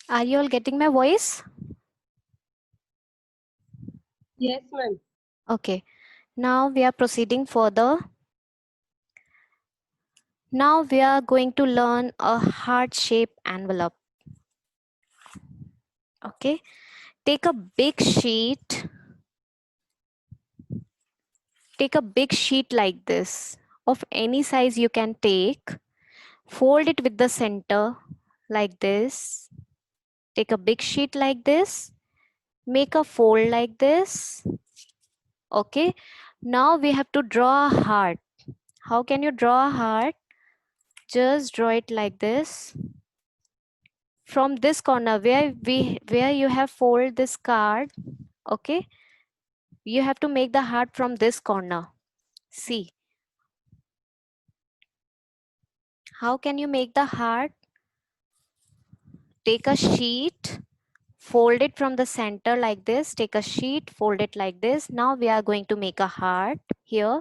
Are you all getting my voice? Yes, ma'am. Okay. Now we are proceeding further. Now we are going to learn a heart-shaped envelope. Okay. Take a big sheet. Take a big sheet like this of any size you can take. Fold it with the center like this. Take a big sheet like this. Make a fold like this. Okay. Now we have to draw a heart. How can you draw a heart? Just draw it like this. From this corner where you have fold this card, okay, you have to make the heart from this corner. See, how can you make the heart? Take a sheet, fold it from the center like this. Take a sheet, fold it like this. Now we are going to make a heart here.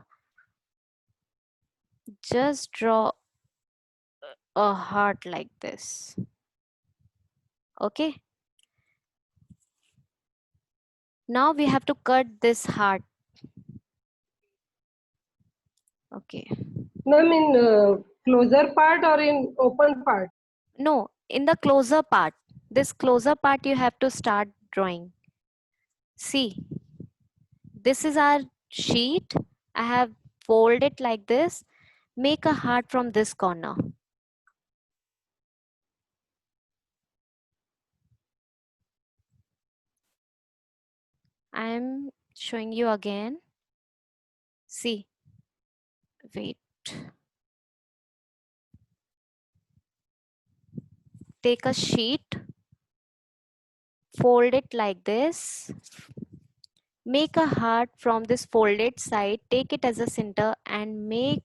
Just draw a heart like this. Okay. Now we have to cut this heart. Okay. Ma'am, in closer part or in open part? No, in the closer part. This closer part you have to start drawing. See, this is our sheet. I have folded it like this. Make a heart from this corner. I am showing you again. See, wait. Take a sheet, fold it like this. Make a heart from this folded side. Take it as a center and make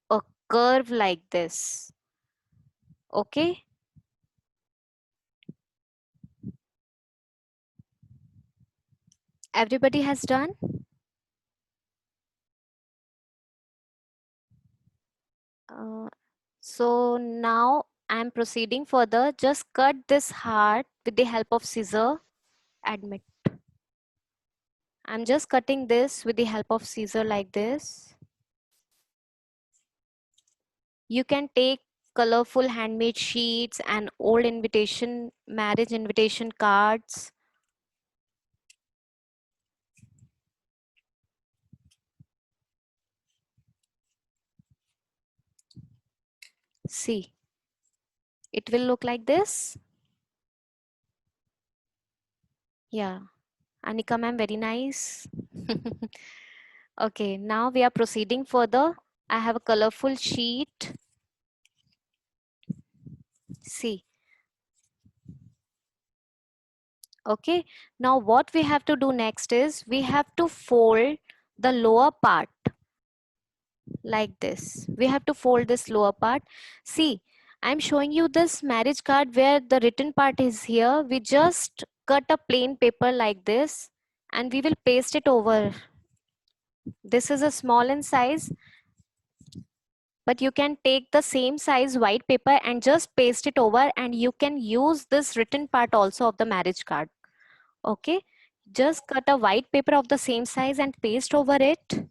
a curve like this. Okay. Everybody has done? So now I'm proceeding further. Just cut this heart with the help of scissor. Admit. I'm just cutting this with the help of scissor like this. You can take colorful handmade sheets and old marriage invitation cards. See, it will look like this. Yeah, Anika ma'am, very nice. Okay, now we are proceeding further. I have a colorful sheet. See, okay, now what we have to do next is we have to fold the lower part like this. We have to fold this lower part. See, I'm showing you this marriage card where the written part is here. We just cut a plain paper like this and we will paste it over. This is a small in size, but you can take the same size white paper and just paste it over, and you can use this written part also of the marriage card. Okay, just cut a white paper of the same size and paste over it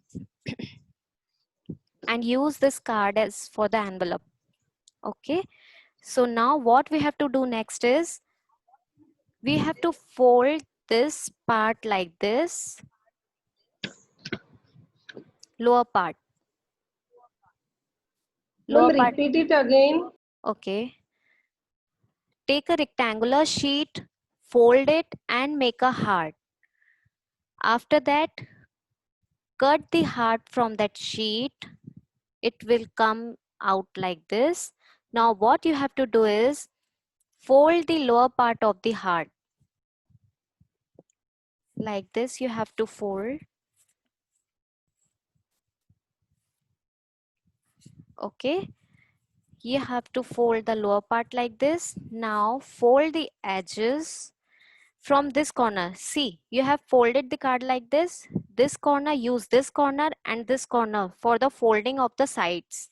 and use this card as for the envelope. Okay, so now what we have to do next is we have to fold this part like this, lower part, Ma'am, lower part. repeat it again. Okay, take a rectangular sheet, fold it and make a heart. After that, cut the heart from that sheet. It will come out like this. Now what you have to do is fold the lower part of the heart like this. You have to fold. Okay, you have to fold the lower part like this. Now fold the edges from this corner. See, you have folded the card like this. This corner, use this corner and this corner for the folding of the sides.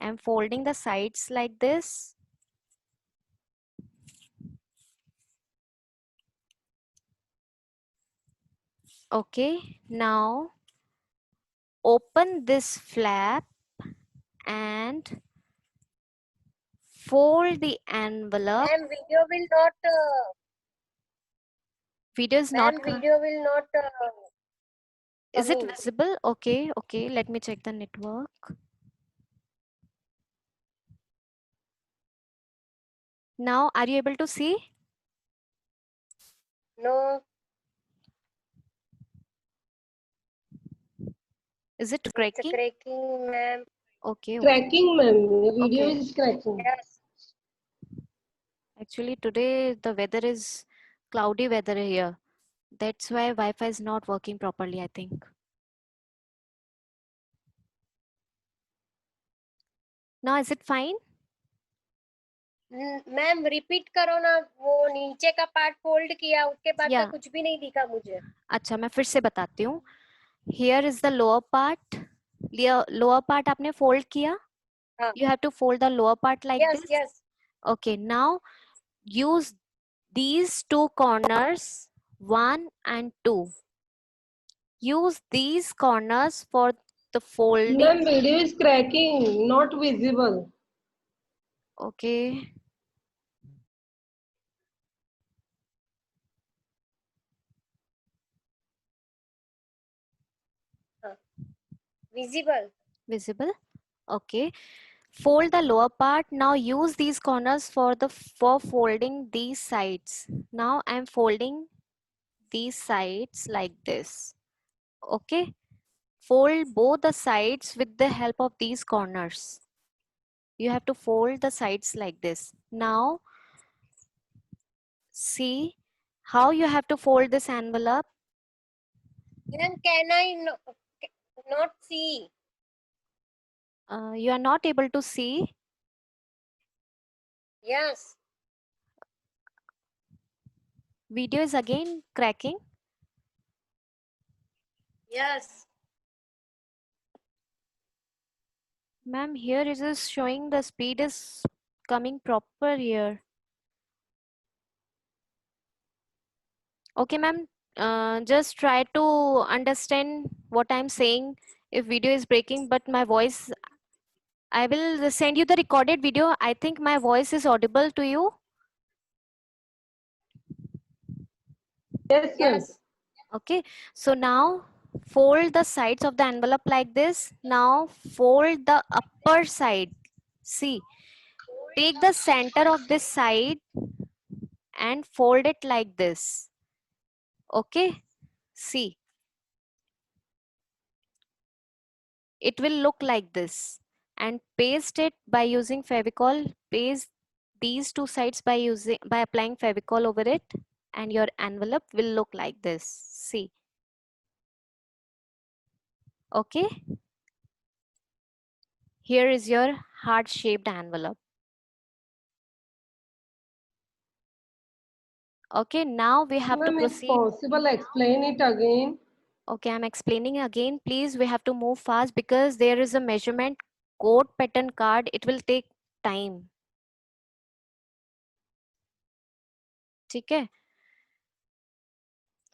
I'm folding the sides like this. Okay, now open this flap and fold the envelope. Ma'am, video will not. Video is not. Ma'am, video will not. Is it Coming. visible? Okay, okay. Let me check the network. Now, are you able to see? No. Is it It's cracking? cracking, ma'am. Okay, okay, Cracking, ma'am. The video okay. is cracking. Yes. Actually, today the weather is cloudy weather here. That's why Wi-Fi is not working properly, I think. Now, is it fine? Ma'am repeat करो ना, वो नीचे का part fold किया उसके बाद का Yeah. कुछ भी नहीं दिखा मुझे. अच्छा, मैं फिर से बताती हूँ. Here is the lower part. Lower part आपने fold किया. हाँ. You have to fold the lower part like Yes, this. yes. Okay, now use these two corners, 1 and 2. Use these corners for the folding. Ma'am, video is cracking, not visible. Okay. Visible. Visible. Okay. Fold the lower part. Now use these corners for folding these sides. Now I'm folding these sides like this. Okay. Fold both the sides with the help of these corners. You have to fold the sides like this. Now see how you have to fold this envelope. Ma'am, can I not see? You are not able to see. Yes. Video is again cracking. Yes. Ma'am, here it is showing the speed is coming proper here. Okay, ma'am, just try to understand what I'm saying. If video is breaking, but my voice, I will send you the recorded video. I think my voice is audible to you. Yes, ma'am. Yes. Okay, so now fold the sides of the envelope like this. Now fold the upper side. See, take the center of this side and fold it like this. Okay, see, it will look like this, and paste it by using Fevicol. Paste these two sides by applying Fevicol over it, and your envelope will look like this. See, okay, here is your heart shaped envelope. Okay, now we have to Ma'am, if proceed. possible, explain it again. Okay, I'm explaining again. Please, we have to move fast because there is a measurement code pattern card. It will take time. Okay.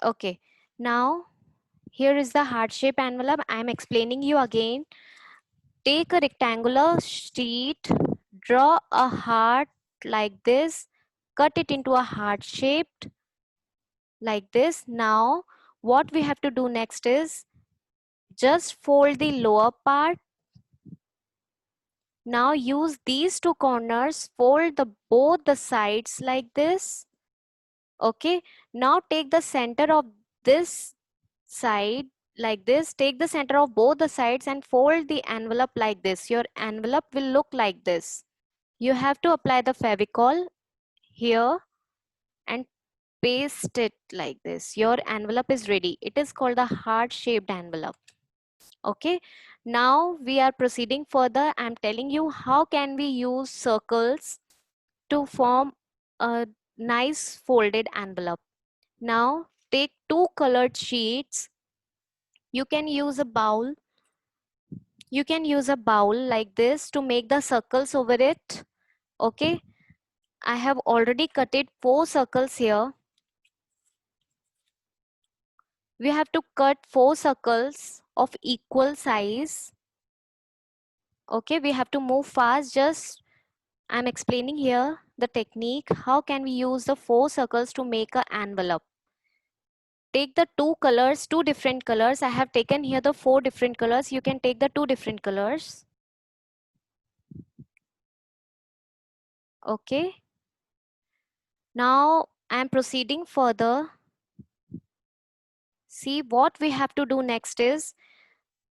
Okay. Now, here is the heart shape envelope. I'm explaining you again. Take a rectangular sheet, draw a heart like this, cut it into a heart shaped like this. Now, what we have to do next is just fold the lower part. Now use these two corners, fold both the sides like this. Okay, now take the center of this side like this. Take the center of both the sides and fold the envelope like this. Your envelope will look like this. You have to apply the Fevicol here and paste it like this. Your envelope is ready. It is called the heart shaped envelope. Okay, now we are proceeding further. I'm telling you how can we use circles to form a nice folded envelope. Now take two colored sheets. You can use a bowl. You can use a bowl like this to make the circles over it. Okay, I have already cut it 4 circles here. We have to cut 4 circles of equal size. Okay, we have to move fast. Just I'm explaining here the technique. How can we use the 4 circles to make an envelope? Take the two colors, two different colors. I have taken here the 4 different colors. You can take the 2 different colors. Okay. Now I'm proceeding further. See, what we have to do next is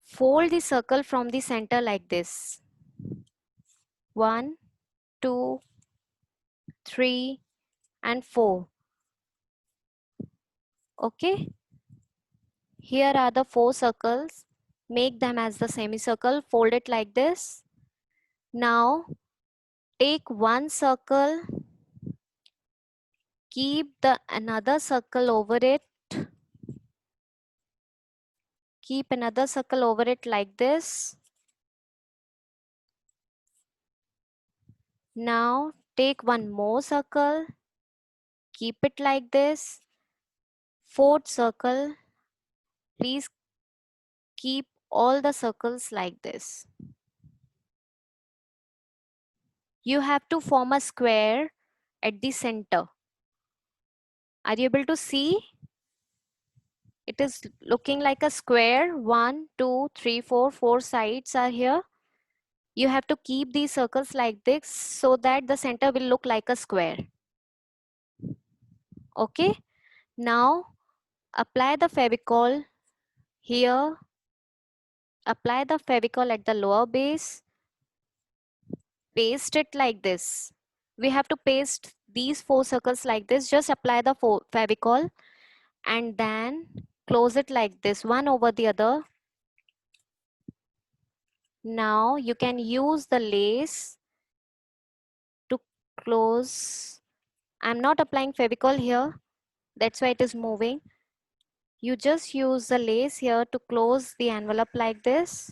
fold the circle from the center like this. 1, 2, 3, and 4. Okay. Here are the 4 circles. Make them as the semicircle. Fold it like this. Now take one circle. Keep the another circle over it. Keep another circle over it like this. Now take one more circle. Keep it like this. Fourth circle. Please keep all the circles like this. You have to form a square at the center. Are you able to see? It is looking like a square. 1, 2, 3, 4. 4 sides are here. You have to keep these circles like this so that the center will look like a square. Okay. Now apply the Fevicol here. Apply the Fevicol at the lower base. Paste it like this. We have to paste these 4 circles like this. Just apply the Fevicol and then close it like this, one over the other. Now you can use the lace to close. I'm not applying Fevicol here. That's why it is moving. You just use the lace here to close the envelope like this.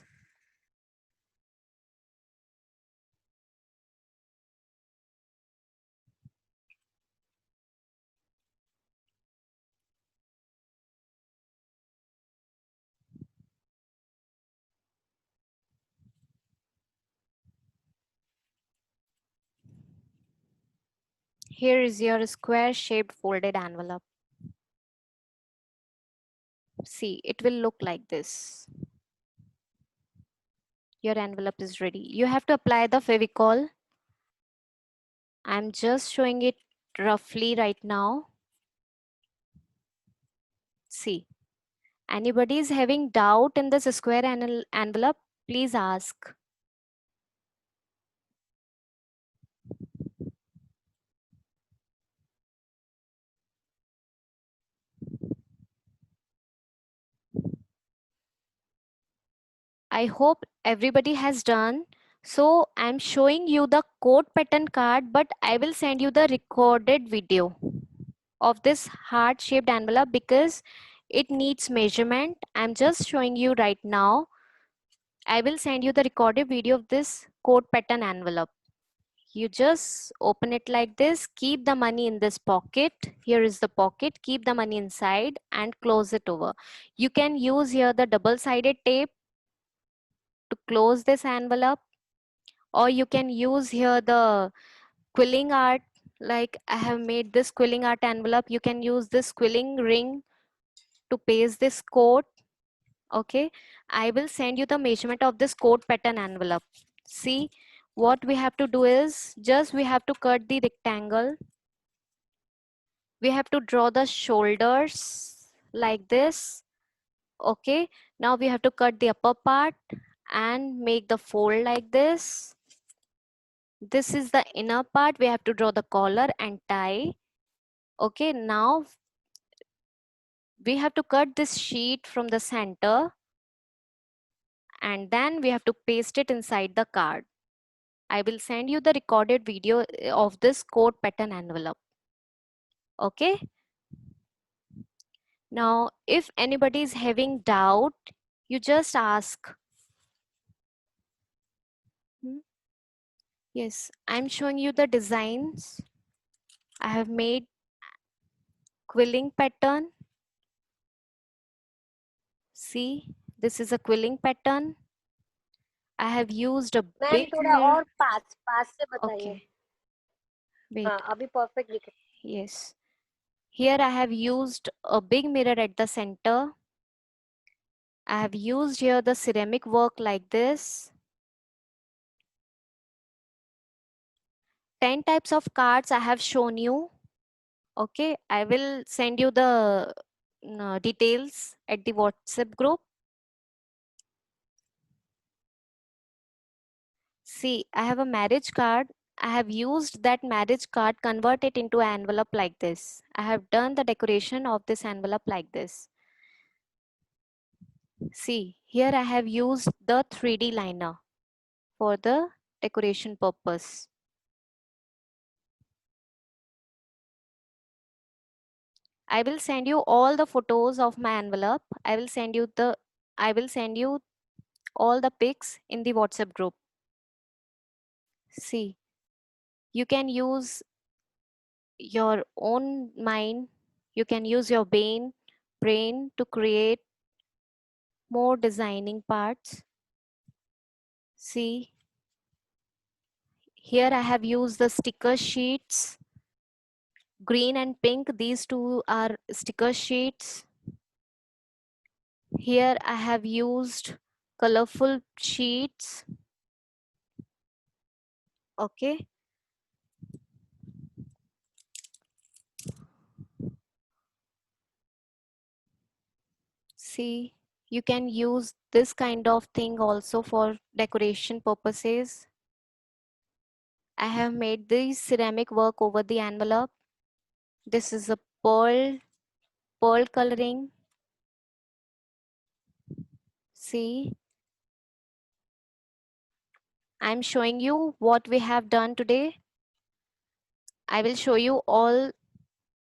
Here is your square shaped folded envelope. See, it will look like this. Your envelope is ready. You have to apply the Fevicol. I'm just showing it roughly right now. See, anybody is having doubt in this square envelope, please ask. I hope everybody has done. So I'm showing you the code pattern card, but I will send you the recorded video of this heart-shaped envelope because it needs measurement. I'm just showing you right now. I will send you the recorded video of this code pattern envelope. You just open it like this, keep the money in this pocket. Here is the pocket, keep the money inside and close it over. You can use here the double-sided tape to close this envelope, or you can use here the quilling art. Like I have made this quilling art envelope. You can use this quilling ring to paste this code. Okay, I will send you the measurement of this code pattern envelope. See, what we have to do is just we have to cut the rectangle. We have to draw the shoulders like this. Okay, now we have to cut the upper part and make the fold like this. This is the inner part. We have to draw the collar and tie. Okay, now we have to cut this sheet from the center and then we have to paste it inside the card. I will send you the recorded video of this code pattern envelope. Okay. Now, if anybody is having doubt, you just ask. Yes, I'm showing you the designs. I have made quilling pattern. See, this is a quilling pattern. I have used a ma'am big थोड़ा mirror. और पास से बताइए. Okay, wait. हाँ अभी perfect दिख रहा Yes. Here I have used a big mirror at the center. I have used here the ceramic work like this. 10 types of cards I have shown you. Okay, I will send you the details at the WhatsApp group. See, I have a marriage card. I have used that marriage card, convert it into an envelope like this. I have done the decoration of this envelope like this. See, here I have used the 3D liner for the decoration purpose. I will send you all the photos of my envelope. I will send you all the pics in the WhatsApp group. See, you can use your own mind, you can use your brain to create more designing parts. See, here I have used the sticker sheets, green and pink. These two are sticker sheets. Here I have used colorful sheets. Okay. See, you can use this kind of thing also for decoration purposes. I have made this ceramic work over the envelope. This is a pearl coloring. See, I'm showing you what we have done today. I will show you all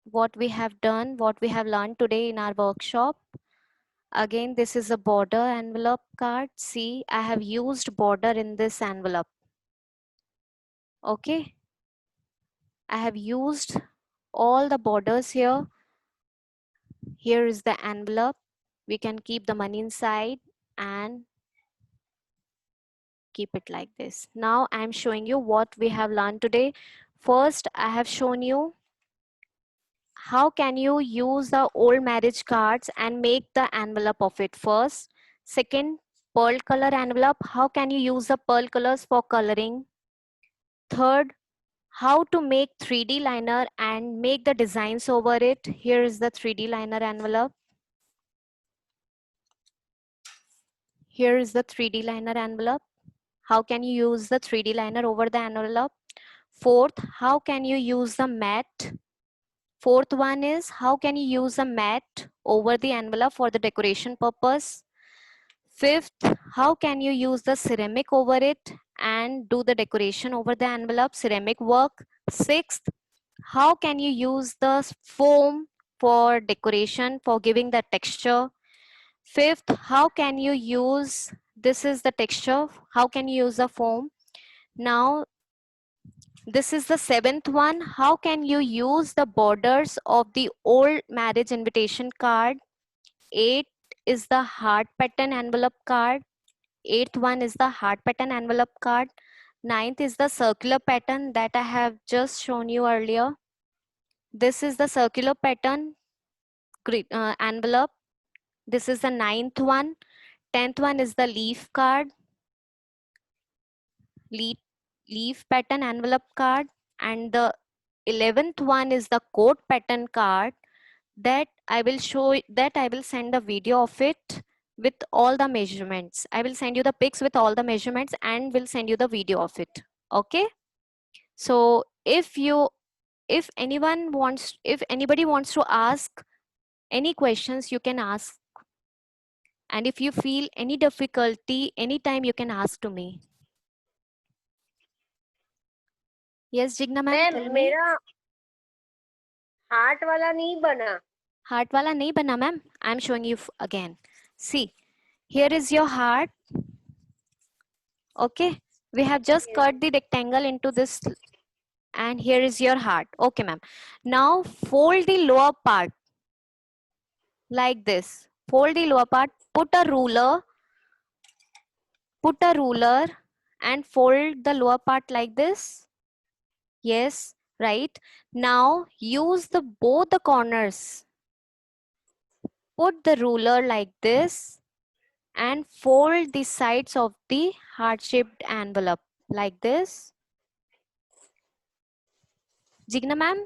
what we have done, what we have learned today in our workshop. Again, this is a border envelope card. See, I have used border in this envelope. Okay. I have used all the borders here. Here is the envelope. We can keep the money inside and keep it like this. Now I'm showing you what we have learned today. First, I have shown you how can you use the old marriage cards and make the envelope of it first. Second, pearl color envelope. How can you use the pearl colors for coloring? Third, how to make 3D liner and make the designs over it. Here is the 3D liner envelope. Here is the 3D liner envelope. How can you use the 3D liner over the envelope? Fourth, how can you use the matte? Fourth one is how can you use a matte over the envelope for the decoration purpose? Fifth, how can you use the ceramic over it and do the decoration over the envelope, ceramic work? Sixth, how can you use the foam for decoration, for giving the texture? Fifth, how can you use, this is the texture, how can you use the foam? Now, this is the seventh one. How can you use the borders of the old marriage invitation card? Eight is the heart pattern envelope card. Eighth one is the heart pattern envelope card. Ninth is the circular pattern that I have just shown you earlier. This is the circular pattern envelope. This is the ninth one. 10th one is the leaf card. Leaf pattern envelope card. And the 11th one is the coat pattern card that I will send a video of it with all the measurements. I will send you the pics with all the measurements and will send you the video of it. Okay. So if anybody wants to ask any questions, you can ask. And if you feel any difficulty, anytime you can ask to me. Yes, Jigna ma'am, ma'am tell me. मेरा heart वाला नहीं बना. Heart wala nahi bana ma'am. I'm showing you again. See, here is your heart. Okay, we have just Yes. cut the rectangle into this and here is your heart. Okay ma'am. Now fold the lower part like this. fold the lower part, put a ruler and fold the lower part like this. Yes, right. Now use the both the corners. Put the ruler like this and fold the sides of the heart-shaped envelope like this. Jigna ma'am,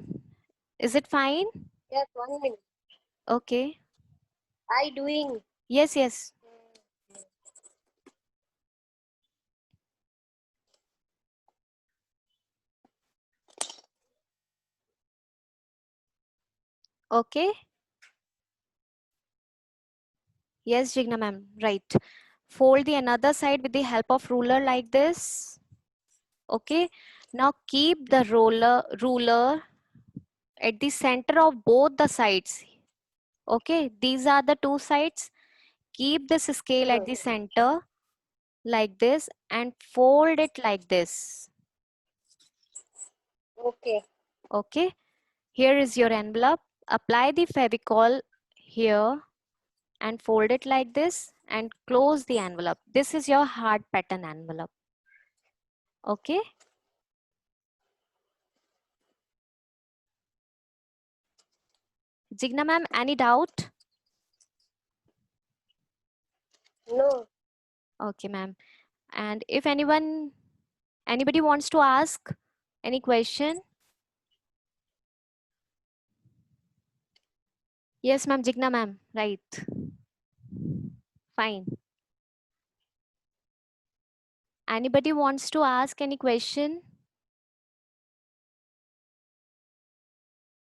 is it fine? Yes, 1 minute. Okay. I doing. Yes, yes. Okay. Yes, Jigna ma'am, right. Fold the another side with the help of ruler like this. Okay. Now keep the ruler at the center of both the sides. Okay, these are the two sides. Keep this scale at the center like this and fold it like this. Okay. Okay, here is your envelope. Apply the Fevicol here and fold it like this and close the envelope. This is your heart pattern envelope. Okay. Jigna ma'am, any doubt? No. Okay, ma'am. And if anybody wants to ask any question? Yes, ma'am, Jigna ma'am, right. Fine. Anybody wants to ask any question?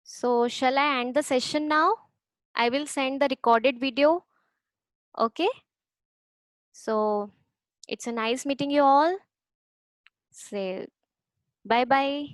So shall I end the session now? I will send the recorded video. Okay. So it's a nice meeting you all. Say bye bye.